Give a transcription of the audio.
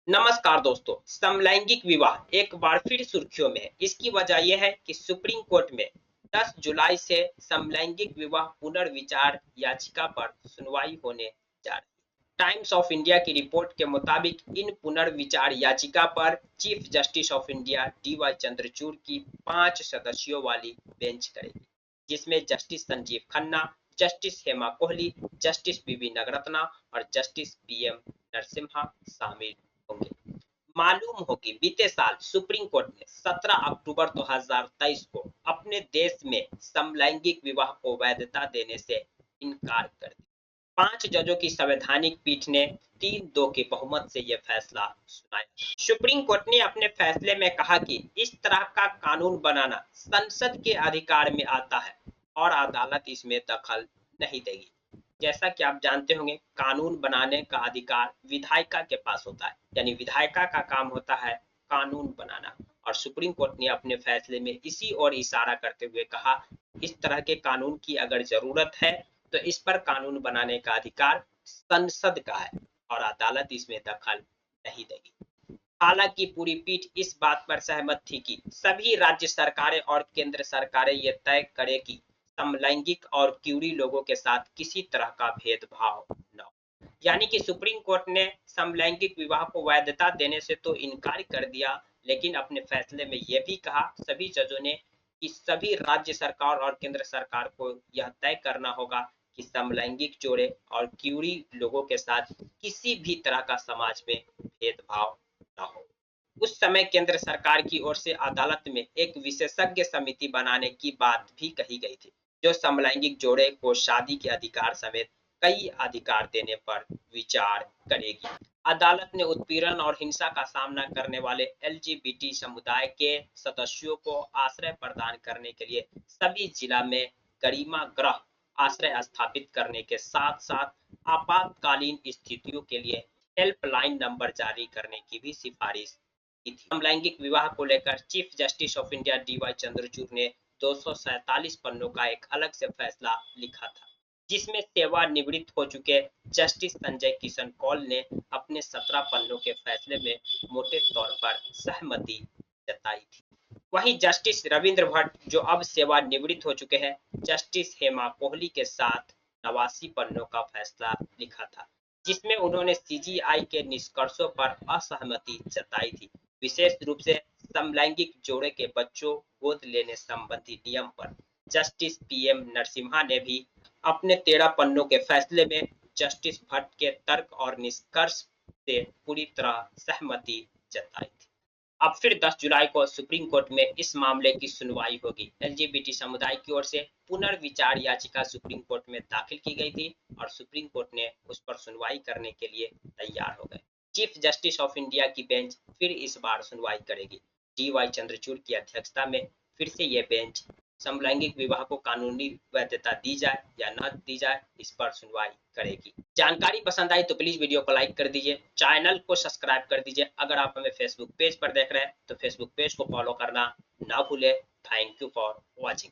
नमस्कार दोस्तों, समलैंगिक विवाह एक बार फिर सुर्खियों में है। इसकी वजह यह है कि सुप्रीम कोर्ट में 10 जुलाई से समलैंगिक विवाह पुनर्विचार याचिका पर सुनवाई होने जा रही है। टाइम्स ऑफ इंडिया की रिपोर्ट के मुताबिक इन पुनर्विचार याचिका पर chief justice of India DY. Chandrachud की 5 सदस्यों वाली बेंच करेगी, जिसमें justice Sanjiv Khanna, justice Hema Kohli, justice BB Nagarathna और जस्टिस पी.एम. नरसिम्हा शामिल होंगे। मालूम हो कि बीते साल सुप्रीम कोर्ट ने 17 अक्टूबर 2023 को अपने देश में समलैंगिक विवाह को वैधता देने से इनकार कर दिया। 5 जजों की संवैधानिक पीठ ने 3-2 के बहुमत से यह फैसला सुनाया। सुप्रीम कोर्ट ने अपने फैसले में कहा कि इस तरह का कानून बनाना संसद के अधिकार में आता है और अदालत इसमें दखल नहीं देगी। जैसा कि आप जानते होंगे, कानून बनाने का अधिकार विधायिका के पास होता है, यानी विधायिका का काम होता है कानून बनाना। और सुप्रीम कोर्ट ने अपने फैसले में इसी ओर इशारा करते हुए कहा, इस तरह के कानून की अगर जरूरत है तो इस पर कानून बनाने का अधिकार संसद का है और अदालत इसमें दखल नहीं देगी। हालांकि पूरी पीठ इस बात पर सहमत थी कि सभी राज्य सरकारें और केंद्र सरकारें ये तय करें कि समलैंगिक और क्यूरी लोगों के साथ किसी तरह का भेदभाव न हो। यानी कि सुप्रीम कोर्ट ने समलैंगिक विवाह को वैधता देने से तो इनकार कर दिया, लेकिन अपने फैसले में यह भी कहा सभी जजों ने कि सभी राज्य सरकार और केंद्र सरकार को यह तय करना होगा कि समलैंगिक जोड़े और क्यूरी लोगों के साथ किसी भी तरह का समाज में भेदभाव न हो। उस समय केंद्र सरकार की ओर से अदालत में एक विशेषज्ञ समिति बनाने की बात भी कही गई थी, जो समलैंगिक जोड़े को शादी के अधिकार समेत कई अधिकार देने पर विचार करेगी। अदालत ने उत्पीड़न और हिंसा का सामना करने वाले एलजीबीटी समुदाय के सदस्यों को आश्रय प्रदान करने के लिए सभी जिला में गरिमा गृह आश्रय स्थापित करने के साथ साथ आपातकालीन स्थितियों के लिए हेल्पलाइन नंबर जारी करने की भी सिफारिश की थी। समलैंगिक विवाह को लेकर chief justice of India DY. Chandrachud ने 247 पन्नों का एक अलग से फैसला लिखा था, जिसमें सेवानिवृत्त हो चुके जस्टिस संजय किशन कौल ने अपने 17 पन्नों के फैसले में मोटे तौर पर सहमति जताई थी। वहीं जस्टिस रविंद्र भट्ट, जो अब सेवानिवृत्त हो चुके हैं, जस्टिस हेमा कोहली के साथ 89 पन्नों का फैसला लिखा था, जिसमें उन्होंने सीजीआई के निष्कर्षों पर असहमति जताई थी, विशेष रूप से समलैंगिक जोड़े के बच्चों गोद लेने संबंधी नियम पर। Justice PM. नरसिम्हा ने भी अपने 13 पन्नों के फैसले में जस्टिस भट्ट के तर्क और निष्कर्ष से पूरी तरह सहमति जताई थी। अब फिर 10 जुलाई को सुप्रीम कोर्ट में इस मामले की सुनवाई होगी। एलजीबीटी समुदाय की ओर से पुनर्विचार याचिका सुप्रीम कोर्ट में दाखिल की गई थी और सुप्रीम कोर्ट ने उस पर सुनवाई करने के लिए तैयार हो गए। चीफ जस्टिस ऑफ इंडिया की बेंच फिर इस बार सुनवाई करेगी। डी.वाई. चंद्रचूड़ की अध्यक्षता में फिर से ये बेंच समलैंगिक विवाह को कानूनी वैधता दी जाए या न दी जाए, इस पर सुनवाई करेगी। जानकारी पसंद आई तो प्लीज वीडियो को लाइक कर दीजिए, चैनल को सब्सक्राइब कर दीजिए। अगर आप हमें फेसबुक पेज पर देख रहे हैं तो फेसबुक पेज को फॉलो करना ना भूले। Thank you for watching.